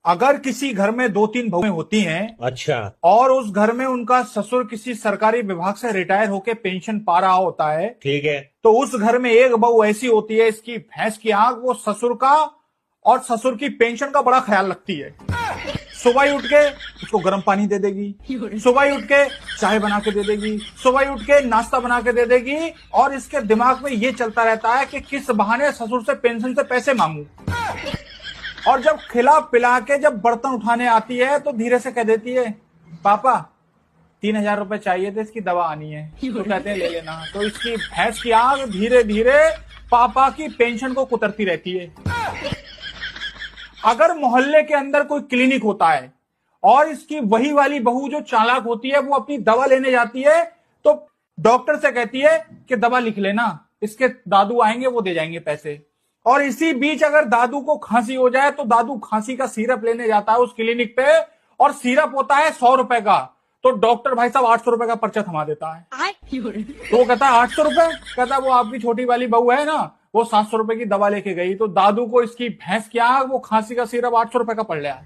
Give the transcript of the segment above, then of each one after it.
अगर किसी घर में 2-3 बहुएं होती हैं, अच्छा, और उस घर में उनका ससुर किसी सरकारी विभाग से रिटायर होकर पेंशन पा रहा होता है, ठीक है। तो उस घर में एक बहू ऐसी होती है, इसकी भैंस की आंख, वो ससुर का और ससुर की पेंशन का बड़ा ख्याल रखती है। सुबह ही उठ के उसको गर्म पानी दे देगी, सुबह ही उठ के चाय बना के दे देगी, सुबह ही उठ के नाश्ता बना के दे देगी, और इसके दिमाग में ये चलता रहता है कि किस बहाने ससुर से पेंशन से पैसे मांगू। और जब खिला पिला के जब बर्तन उठाने आती है तो धीरे से कह देती है, पापा 3,000 रुपए चाहिए थे, इसकी दवा आनी है। तो कहते हैं ले लेना। तो इसकी भैंस की आंख धीरे धीरे पापा की पेंशन को कुतरती रहती है। अगर मोहल्ले के अंदर कोई क्लिनिक होता है और इसकी वही वाली बहू जो चालाक होती है वो अपनी दवा लेने जाती है, तो डॉक्टर से कहती है कि दवा लिख लेना, इसके दादू आएंगे वो दे जाएंगे पैसे। और इसी बीच अगर दादू को खांसी हो जाए तो दादू खांसी का सिरप लेने जाता है उस क्लिनिक पे, और सिरप होता है 100 रुपए का, तो डॉक्टर भाई साहब 800 रुपए का पर्चा थमा देता है। तो वो कहता है 800 रुपए, कहता है वो आपकी छोटी वाली बहू है ना, वो 700 रुपए की दवा लेके गई, तो दादू को इसकी भैंस की आंख वो खांसी का सिरप 800 रुपए का पड़ गया।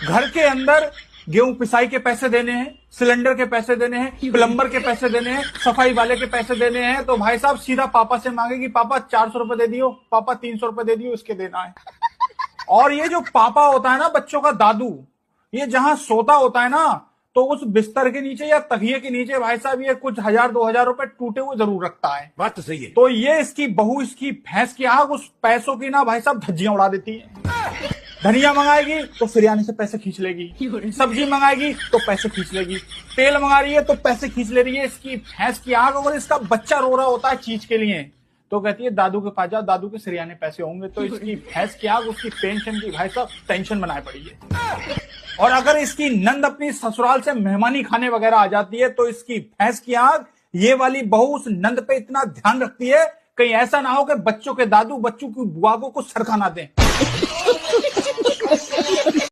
घर के अंदर गेहूं पिसाई के पैसे देने हैं, सिलेंडर के पैसे देने हैं, प्लम्बर के पैसे देने हैं, सफाई वाले के पैसे देने हैं, तो भाई साहब सीधा पापा से मांगेगी, पापा 400 रुपए दे दियो, पापा 300 रुपए दे दियो, इसके देना है। और ये जो पापा होता है ना बच्चों का दादू, ये जहां सोता होता है ना, तो उस बिस्तर के नीचे या तकिए के नीचे भाई साहब ये कुछ 1,000-2,000 रुपए टूटे हुए जरूर रखता है। बात तो सही है। तो ये इसकी बहू, इसकी भैंस की आंख उस पैसों की ना भाई साहब धज्जियां उड़ा देती है। धनिया मंगाएगी तो फिरियानी से पैसे खींच लेगी, सब्जी मंगाएगी तो पैसे खींच लेगी, तेल मंगा रही है तो पैसे खींच ले रही है इसकी भैंस की आंख। और इसका बच्चा रो रहा होता है चीज के लिए, तो कहती है दादू के पास जाओ, दादू के सिरियाने पैसे होंगे। तो इसकी भैंस की आंख उसकी पेंशन की भाई साहब टेंशन बनाए पड़ी है। और अगर इसकी नंद अपनी ससुराल से मेहमानी खाने वगैरह आ जाती है तो इसकी भैंस की आंख ये वाली बहू उस नंद पे इतना ध्यान रखती है कहीं ऐसा ना हो कि बच्चों के दादू बच्चों की बुआ को कुछ सरखा ना दें।